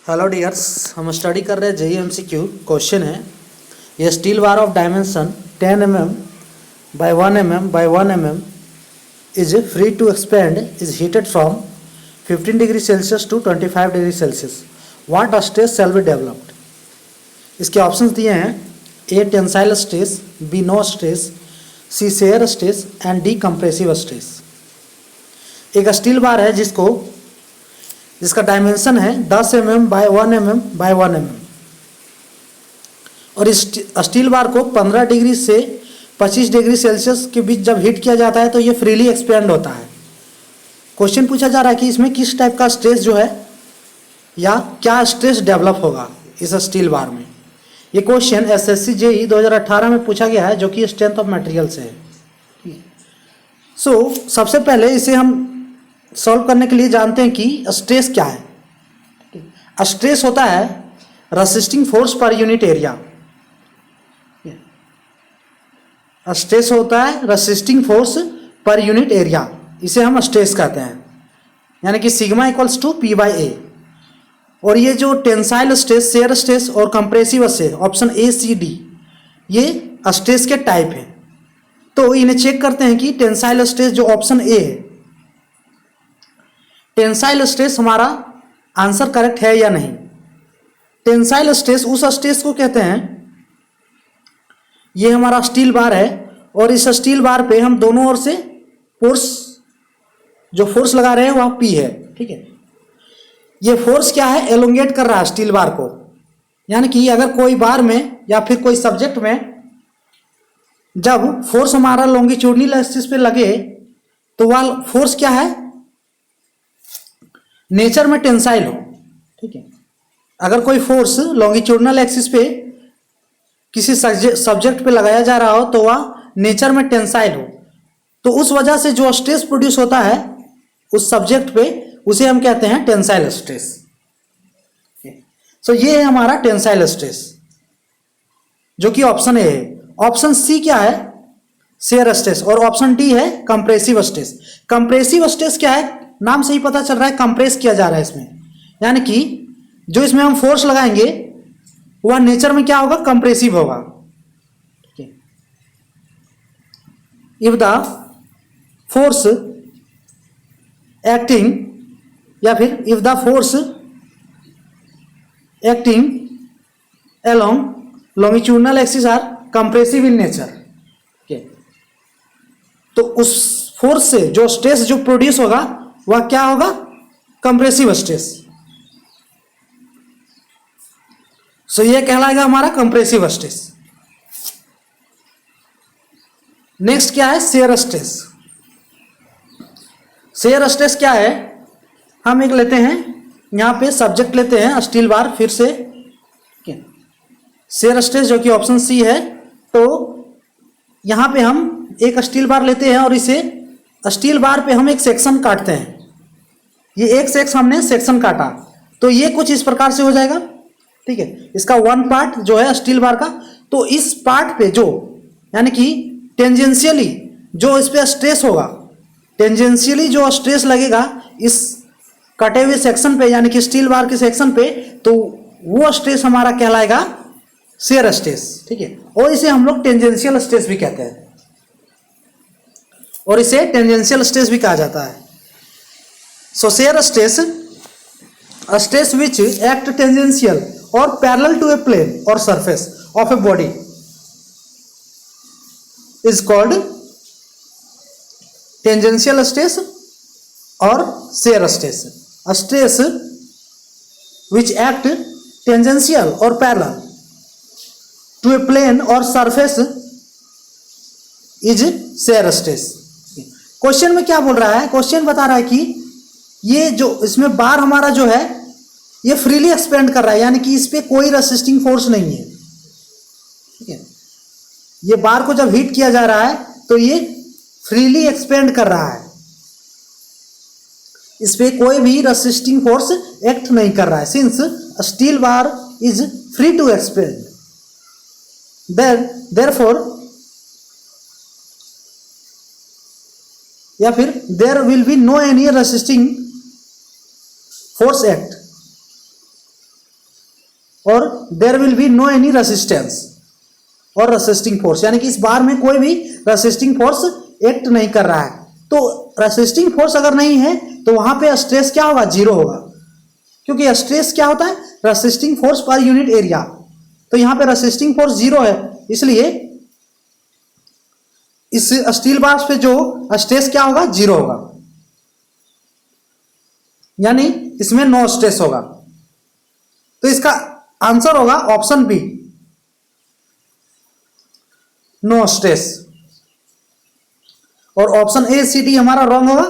Hello dears, हम study कर रहे हैं जेई एमसीक्यू। क्वेश्चन है, ये steel bar of dimension 10 mm by 1 mm by 1 mm is free to expand is heated from 15 degree Celsius to 25 degree Celsius. What stress shall be developed? इसके options दिए हैं, a tensile stress, b no stress, c shear stress and d compressive stress. एक steel bar है जिसका dimension है 10 mm by 1 mm by 1 mm और इस steel bar को 15 डिग्री से 25 डिग्री सेल्सियस के बीच जब हीट किया जाता है तो ये फ्रीली एक्सपेंड होता है। क्वेश्चन पूछा जा रहा है कि इसमें किस टाइप का स्ट्रेस जो है या क्या स्ट्रेस डेवलप होगा इस स्टील बार में। ये क्वेश्चन एसएससी जेई 2018 में पूछा गया है, जो कि स्ट्रेंथ ऑफ मटेरियल से है। सबसे पहले इसे हम सॉल्व करने के लिए जानते हैं कि स्ट्रेस क्या है। स्ट्रेस होता है resisting force per unit area. Stress होता है resisting force per unit area, इसे हम स्ट्रेस कहते हैं, यानी कि sigma equals to p by a. और ये जो टेंसाइल स्ट्रेस, शेयर स्ट्रेस और कंप्रेसिव स्ट्रेस, ऑप्शन ए सी डी, ये स्ट्रेस के टाइप है। तो इन्हें चेक करते हैं कि टेंसाइल स्ट्रेस जो ऑप्शन ए है, टेंसाइल स्ट्रेस हमारा आंसर करेक्ट है या नहीं। टेंसाइल स्ट्रेस उस स्ट्रेस को कहते हैं, ये हमारा स्टील बार है और इस स्टील बार पे हम दोनों ओर से फोर्स लगा रहे हैं वह पी है, ठीक है। ये फोर्स क्या है, एलोंगेट कर रहा है स्टील बार को, यानी कि अगर कोई बार में या फिर कोई सब्जेक्ट में जब फोर्स हमारा लॉन्गिट्यूडनल एक्सिस पे लगे तो वह फोर्स क्या है, नेचर में टेंसाइल हो, ठीक है। अगर कोई फोर्स लॉन्गिट्यूडनल एक्सिस पे किसी सब्जेक्ट पे लगाया जा रहा हो तो वह नेचर में टेंसाइल हो, तो उस वजह से जो स्ट्रेस प्रोड्यूस होता है उस सब्जेक्ट पे, उसे हम कहते हैं टेंसाइल स्ट्रेस। ये है हमारा टेंसाइल स्ट्रेस, जो कि ऑप्शन ए है। ऑप्शन सी क्या है, शेयर स्ट्रेस, और ऑप्शन डी है कंप्रेसिव स्ट्रेस। कंप्रेसिव स्ट्रेस क्या है, नाम से ही पता चल रहा है कंप्रेस किया जा रहा है इसमें, यानी कि जो इसमें हम फोर्स लगाएंगे वह नेचर में क्या होगा, कंप्रेसिव होगा। इफ द फोर्स एक्टिंग, या फिर if the force acting along longitudinal axis are compressive in nature, तो उस फोर्स से जो स्ट्रेस जो प्रोड्यूस होगा वह क्या होगा, कंप्रेसिव स्ट्रेस। ये कहलाएगा हमारा कंप्रेसिव स्ट्रेस। नेक्स्ट क्या है, शेयर स्ट्रेस। शेयर स्ट्रेस क्या है, हम एक लेते हैं, यहां पे सब्जेक्ट लेते हैं स्टील बार, फिर से शेयर स्ट्रेस जो कि ऑप्शन सी है। तो यहां पे हम एक स्टील बार लेते हैं और इसे स्टील बार पे हम एक सेक्शन काटते हैं। ये एक हमने सेक्शन काटा, तो ये कुछ इस प्रकार से हो जाएगा, ठीक है। इसका वन पार्ट जो है स्टील बार का, तो इस पार्ट पे जो, यानी कि टेंजेंशियली जो इस पे स्ट्रेस होगा, टेंजेंशियली जो स्ट्रेस लगेगा इस कटे हुए सेक्शन पे, यानी कि स्टील बार के सेक्शन पे, तो वो स्ट्रेस हमारा कहलाएगा शेयर स्ट्रेस, ठीक है। और इसे हम लोग टेंजेंशियल स्ट्रेस भी कहते हैं, और इसे टेंजेंशियल स्ट्रेस भी कहा जाता है। Shear stress, stress which act tangential or parallel to a plane or surface of a body is called tangential stress or shear stress. A stress which act tangential or parallel to a plane or surface is shear stress. Question में क्या बोल रहा है, question बता रहा है कि ये जो इसमें बार हमारा जो है ये फ्रीली एक्सपेंड कर रहा है, यानी कि इस पे कोई रेसिस्टिंग फोर्स नहीं है, ठीक है। ये बार को जब हीट किया जा रहा है तो ये फ्रीली एक्सपेंड कर रहा है, इस पे कोई भी रेसिस्टिंग फोर्स एक्ट नहीं कर रहा है, since steel bar is free to expand, therefore, या फिर there will be no any resisting force act, और there will be no any resistance और रेसिस्टिंग फोर्स, यानी कि इस बार में कोई भी रेसिस्टिंग फोर्स एक्ट नहीं कर रहा है। तो रेसिस्टिंग फोर्स अगर नहीं है तो वहां पे स्ट्रेस क्या होगा, जीरो होगा, क्योंकि स्ट्रेस क्या होता है, resisting force per unit area. तो यहां पे रेसिस्टिंग फोर्स जीरो है, इसलिए इस स्टील बार्स पे जो स्ट्रेस क्या होगा, जीरो होगा, यानी इसमें नो स्ट्रेस होगा। तो इसका आंसर होगा ऑप्शन बी, नो स्ट्रेस। और ऑप्शन ए सी डी हमारा रॉन्ग होगा,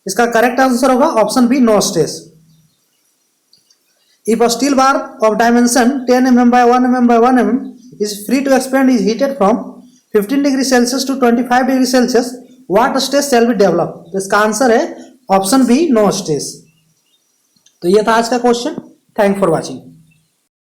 इसका करेक्ट आंसर होगा option B, no stress. If a steel bar of dimension 10 mm by 1 mm by 1 mm is free to expand is heated from 15 degree Celsius to 25 degree Celsius, what stress shall be develop. तो इसका answer है option B, no stress. तो ये था आज का question. Thank for watching.